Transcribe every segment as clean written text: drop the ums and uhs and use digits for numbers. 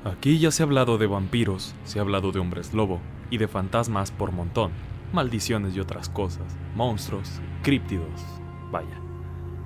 Aquí ya se ha hablado de vampiros, se ha hablado de hombres lobo y de fantasmas por montón, maldiciones y otras cosas, monstruos, críptidos, vaya.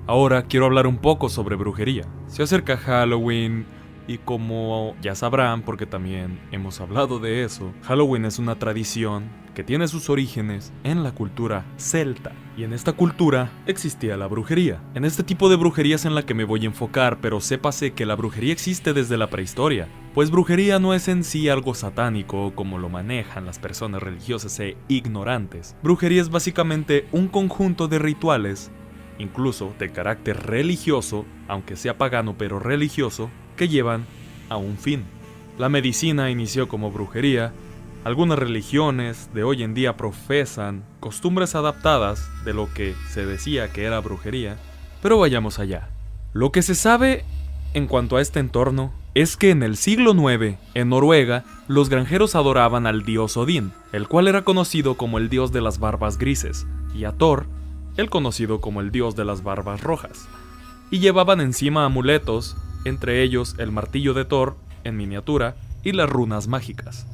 Ahora quiero hablar un poco sobre brujería. Se acerca Halloween y como ya sabrán, porque también hemos hablado de eso, Halloween es una tradición que tiene sus orígenes en la cultura celta. Y en esta cultura existía la brujería. En este tipo de brujería es en la que me voy a enfocar, pero sépase que la brujería existe desde la prehistoria. Pues brujería no es en sí algo satánico como lo manejan las personas religiosas e ignorantes. Brujería es básicamente un conjunto de rituales, incluso de carácter religioso, aunque sea pagano pero religioso, que llevan a un fin. La medicina inició como brujería. Algunas religiones de hoy en día profesan costumbres adaptadas de lo que se decía que era brujería, pero vayamos allá. Lo que se sabe en cuanto a este entorno es que en el siglo IX, en Noruega, los granjeros adoraban al dios Odín, el cual era conocido como el dios de las barbas grises, y a Thor, el conocido como el dios de las barbas rojas, y llevaban encima amuletos, entre ellos el martillo de Thor en miniatura y las runas mágicas.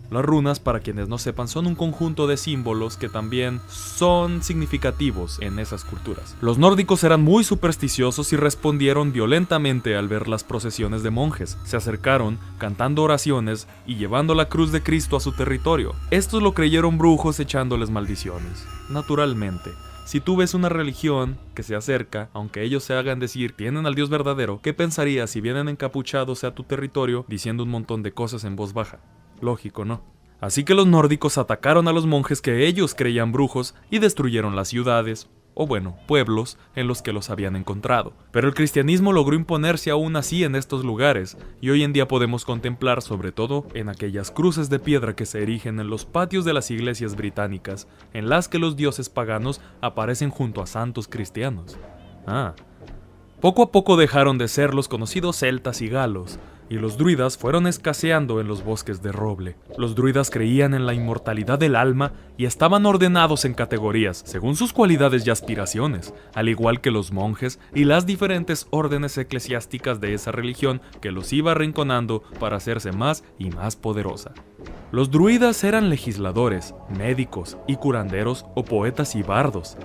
Las runas, para quienes no sepan, son un conjunto de símbolos que también son significativos en esas culturas. Los nórdicos eran muy supersticiosos y respondieron violentamente al ver las procesiones de monjes. Se acercaron cantando oraciones y llevando la cruz de Cristo a su territorio. Estos lo creyeron brujos echándoles maldiciones. Naturalmente, si tú ves una religión que se acerca, aunque ellos se hagan decir tienen al Dios verdadero, ¿qué pensarías si vienen encapuchados a tu territorio diciendo un montón de cosas en voz baja? Lógico, ¿no? Así que los nórdicos atacaron a los monjes que ellos creían brujos y destruyeron las ciudades, o bueno, pueblos en los que los habían encontrado. Pero el cristianismo logró imponerse aún así en estos lugares, y hoy en día podemos contemplar, sobre todo en aquellas cruces de piedra que se erigen en los patios de las iglesias británicas, en las que los dioses paganos aparecen junto a santos cristianos. Poco a poco dejaron de ser los conocidos celtas y galos, y los druidas fueron escaseando en los bosques de roble. Los druidas creían en la inmortalidad del alma y estaban ordenados en categorías, según sus cualidades y aspiraciones, al igual que los monjes y las diferentes órdenes eclesiásticas de esa religión que los iba arrinconando para hacerse más y más poderosa. Los druidas eran legisladores, médicos y curanderos o poetas y bardos.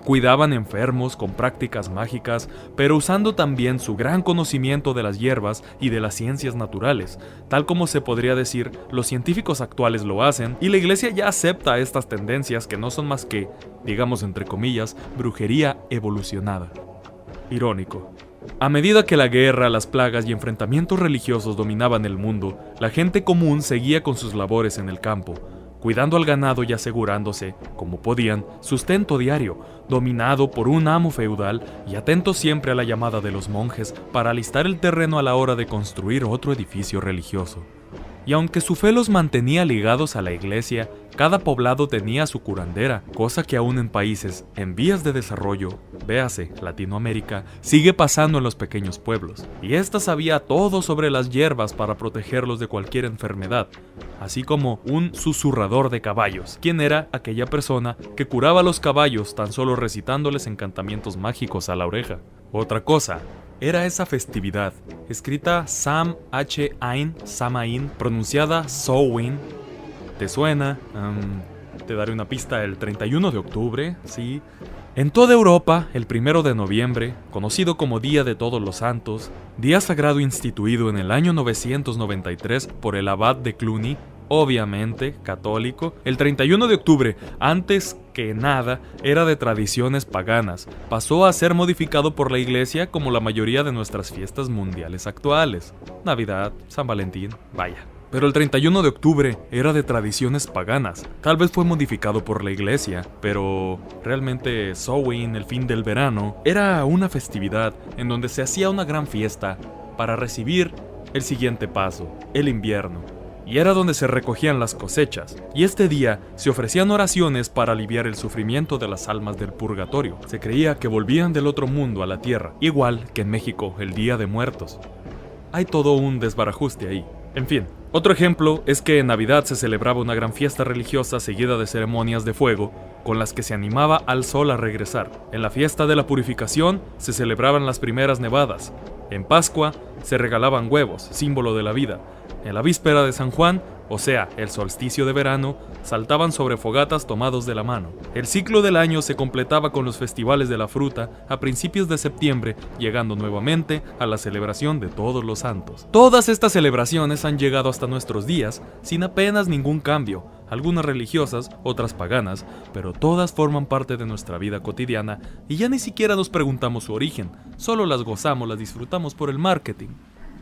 Cuidaban enfermos con prácticas mágicas, pero usando también su gran conocimiento de las hierbas y de las ciencias naturales, tal como se podría decir los científicos actuales lo hacen, y la iglesia ya acepta estas tendencias que no son más que, digamos entre comillas, brujería evolucionada. Irónico. A medida que la guerra, las plagas y enfrentamientos religiosos dominaban el mundo, la gente común seguía con sus labores en el campo, cuidando al ganado y asegurándose, como podían, sustento diario, dominado por un amo feudal y atento siempre a la llamada de los monjes para alistar el terreno a la hora de construir otro edificio religioso. Y aunque su fe los mantenía ligados a la iglesia, cada poblado tenía su curandera, cosa que aún en países en vías de desarrollo, véase Latinoamérica, sigue pasando en los pequeños pueblos. Y ésta sabía todo sobre las hierbas para protegerlos de cualquier enfermedad, así como un susurrador de caballos, quien era aquella persona que curaba a los caballos tan solo recitándoles encantamientos mágicos a la oreja. Otra cosa era esa festividad, escrita Samain, pronunciada Samhain. ¿Te suena? Te daré una pista: el 31 de octubre, sí. En toda Europa, el 1 de noviembre, conocido como Día de Todos los Santos, día sagrado instituido en el año 993 por el abad de Cluny, obviamente católico. El 31 de octubre, antes que nada, era de tradiciones paganas. Pasó a ser modificado por la iglesia como la mayoría de nuestras fiestas mundiales actuales. Navidad, San Valentín, vaya. Pero el 31 de octubre era de tradiciones paganas. Tal vez fue modificado por la iglesia, pero realmente Samhain, el fin del verano, era una festividad en donde se hacía una gran fiesta para recibir el siguiente paso, el invierno. Y era donde se recogían las cosechas, y este día se ofrecían oraciones para aliviar el sufrimiento de las almas del purgatorio. Se creía que volvían del otro mundo a la tierra, igual que en México el Día de Muertos. Hay todo un desbarajuste ahí. En fin, otro ejemplo es que en Navidad se celebraba una gran fiesta religiosa seguida de ceremonias de fuego, con las que se animaba al sol a regresar. En la fiesta de la purificación se celebraban las primeras nevadas. En Pascua se regalaban huevos, símbolo de la vida. En la víspera de San Juan, o sea, el solsticio de verano, saltaban sobre fogatas tomados de la mano. El ciclo del año se completaba con los festivales de la fruta a principios de septiembre, llegando nuevamente a la celebración de Todos los Santos. Todas estas celebraciones han llegado hasta nuestros días sin apenas ningún cambio, algunas religiosas, otras paganas, pero todas forman parte de nuestra vida cotidiana y ya ni siquiera nos preguntamos su origen, solo las gozamos, las disfrutamos por el marketing,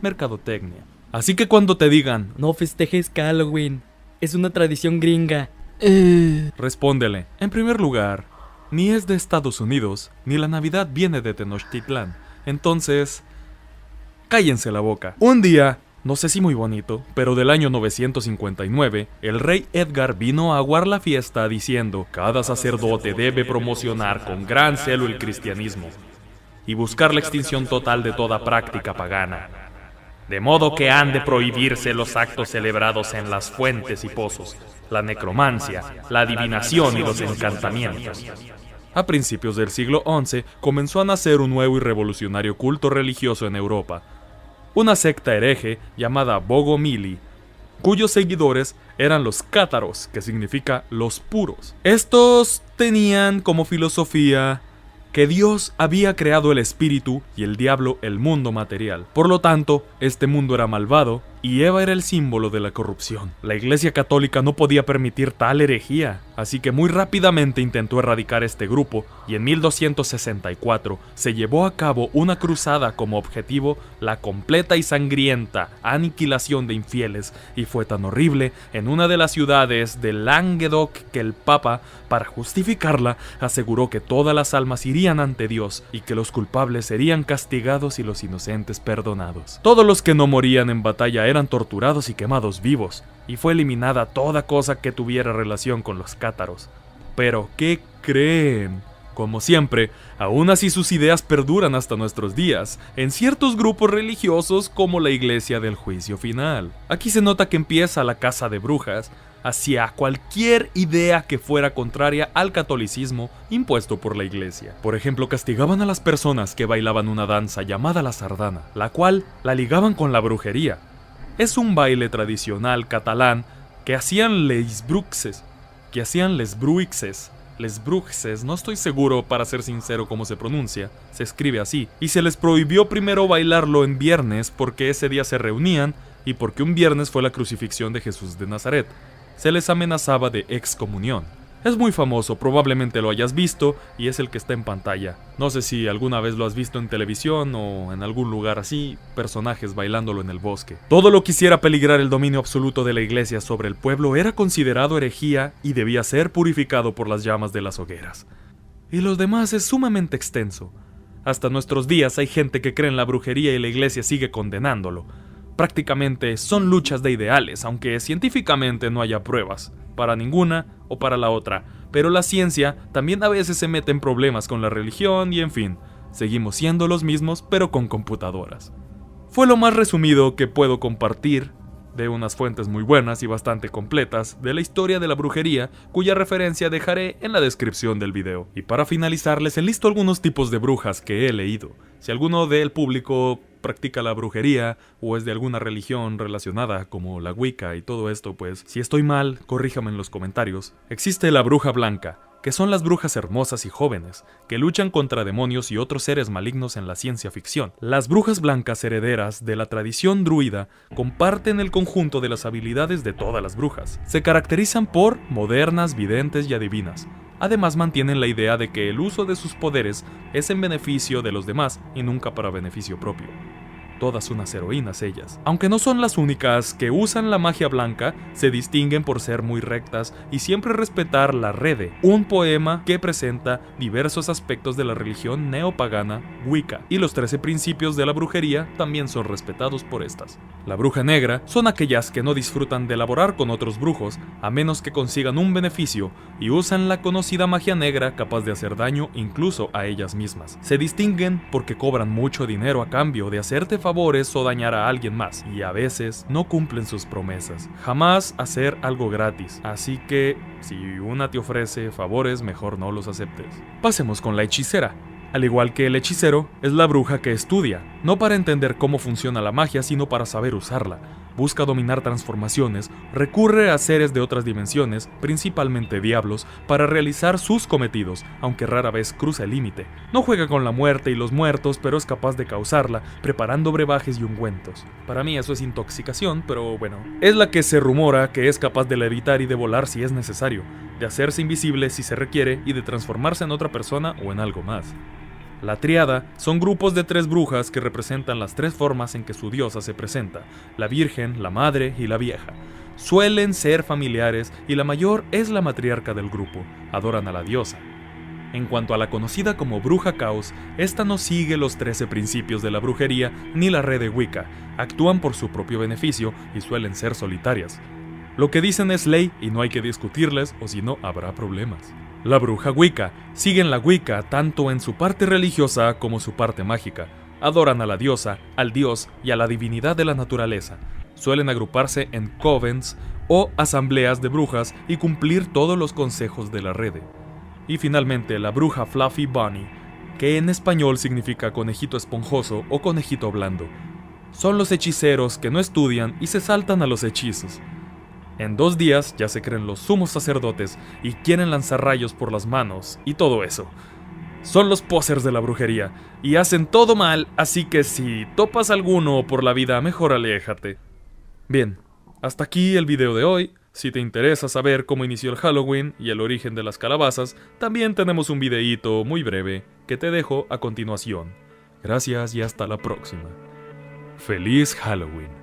mercadotecnia. Así que cuando te digan, no festejes Halloween, es una tradición gringa, respóndele, en primer lugar, ni es de Estados Unidos, ni la Navidad viene de Tenochtitlán, entonces, cállense la boca. Un día, no sé si muy bonito, pero del año 959, el rey Edgar vino a aguar la fiesta diciendo, cada sacerdote debe promocionar con gran celo el cristianismo y buscar la extinción total de toda práctica pagana. De modo que han de prohibirse los actos celebrados en las fuentes y pozos, la necromancia, la adivinación y los encantamientos. A principios del siglo XI comenzó a nacer un nuevo y revolucionario culto religioso en Europa, una secta hereje llamada Bogomili, cuyos seguidores eran los cátaros, que significa los puros. Estos tenían como filosofía que Dios había creado el espíritu y el diablo el mundo material. Por lo tanto, este mundo era malvado y Eva era el símbolo de la corrupción. La Iglesia Católica no podía permitir tal herejía, así que muy rápidamente intentó erradicar este grupo y en 1264 se llevó a cabo una cruzada como objetivo la completa y sangrienta aniquilación de infieles, y fue tan horrible en una de las ciudades de Languedoc que el Papa, para justificarla, aseguró que todas las almas irían ante Dios y que los culpables serían castigados y los inocentes perdonados. Todos los que no morían en batalla eran torturados y quemados vivos, y fue eliminada toda cosa que tuviera relación con los cátaros. Pero, ¿qué creen? Como siempre, aún así sus ideas perduran hasta nuestros días, en ciertos grupos religiosos como la Iglesia del Juicio Final. Aquí se nota que empieza la caza de brujas hacia cualquier idea que fuera contraria al catolicismo impuesto por la Iglesia. Por ejemplo, castigaban a las personas que bailaban una danza llamada la sardana, la cual la ligaban con la brujería. Es un baile tradicional catalán que hacían les bruixes, no estoy seguro, para ser sincero, cómo se pronuncia, se escribe así, y se les prohibió primero bailarlo en viernes porque ese día se reunían y porque un viernes fue la crucifixión de Jesús de Nazaret. Se les amenazaba de excomunión. Es muy famoso, probablemente lo hayas visto, y es el que está en pantalla. No sé si alguna vez lo has visto en televisión o en algún lugar así, personajes bailándolo en el bosque. Todo lo que hiciera peligrar el dominio absoluto de la Iglesia sobre el pueblo era considerado herejía y debía ser purificado por las llamas de las hogueras. Y los demás es sumamente extenso. Hasta nuestros días hay gente que cree en la brujería y la Iglesia sigue condenándolo. Prácticamente son luchas de ideales, aunque científicamente no haya pruebas, para ninguna o para la otra, pero la ciencia también a veces se mete en problemas con la religión y en fin, seguimos siendo los mismos pero con computadoras. Fue lo más resumido que puedo compartir de unas fuentes muy buenas y bastante completas de la historia de la brujería, cuya referencia dejaré en la descripción del video. Y para finalizar, les enlisto algunos tipos de brujas que he leído. Si alguno del público practica la brujería o es de alguna religión relacionada como la Wicca y todo esto, pues si estoy mal, corríjame en los comentarios. Existe la bruja blanca, que son las brujas hermosas y jóvenes, que luchan contra demonios y otros seres malignos en la ciencia ficción. Las brujas blancas herederas de la tradición druida comparten el conjunto de las habilidades de todas las brujas. Se caracterizan por modernas, videntes y adivinas. Además mantienen la idea de que el uso de sus poderes es en beneficio de los demás y nunca para beneficio propio. Todas unas heroínas ellas. Aunque no son las únicas que usan la magia blanca, se distinguen por ser muy rectas y siempre respetar la Rede, un poema que presenta diversos aspectos de la religión neopagana Wicca, y los 13 principios de la brujería también son respetados por estas. La bruja negra son aquellas que no disfrutan de laborar con otros brujos a menos que consigan un beneficio y usan la conocida magia negra capaz de hacer daño incluso a ellas mismas. Se distinguen porque cobran mucho dinero a cambio de hacerte favores o dañar a alguien más, y a veces no cumplen sus promesas. Jamás hacer algo gratis, así que si una te ofrece favores, mejor no los aceptes. Pasemos con la hechicera. Al igual que el hechicero, es la bruja que estudia, no para entender cómo funciona la magia, sino para saber usarla. Busca dominar transformaciones, recurre a seres de otras dimensiones, principalmente diablos, para realizar sus cometidos, aunque rara vez cruza el límite. No juega con la muerte y los muertos, pero es capaz de causarla, preparando brebajes y ungüentos. Para mí eso es intoxicación, pero bueno. Es la que se rumora que es capaz de levitar y de volar si es necesario, de hacerse invisible si se requiere y de transformarse en otra persona o en algo más. La tríada son grupos de 3 brujas que representan las 3 formas en que su diosa se presenta, la virgen, la madre y la vieja. Suelen ser familiares y la mayor es la matriarca del grupo, adoran a la diosa. En cuanto a la conocida como bruja caos, esta no sigue los 13 principios de la brujería ni la red de Wicca, actúan por su propio beneficio y suelen ser solitarias. Lo que dicen es ley y no hay que discutirles o si no habrá problemas. La bruja Wicca siguen la Wicca tanto en su parte religiosa como su parte mágica. Adoran a la diosa, al dios y a la divinidad de la naturaleza. Suelen agruparse en covens o asambleas de brujas y cumplir todos los consejos de la red. Y finalmente la bruja Fluffy Bunny, que en español significa conejito esponjoso o conejito blando. Son los hechiceros que no estudian y se saltan a los hechizos. En 2 días ya se creen los sumos sacerdotes y quieren lanzar rayos por las manos y todo eso. Son los posers de la brujería y hacen todo mal, así que si topas alguno por la vida, mejor aléjate. Bien, hasta aquí el video de hoy. Si te interesa saber cómo inició el Halloween y el origen de las calabazas, también tenemos un videíto muy breve que te dejo a continuación. Gracias y hasta la próxima. ¡Feliz Halloween!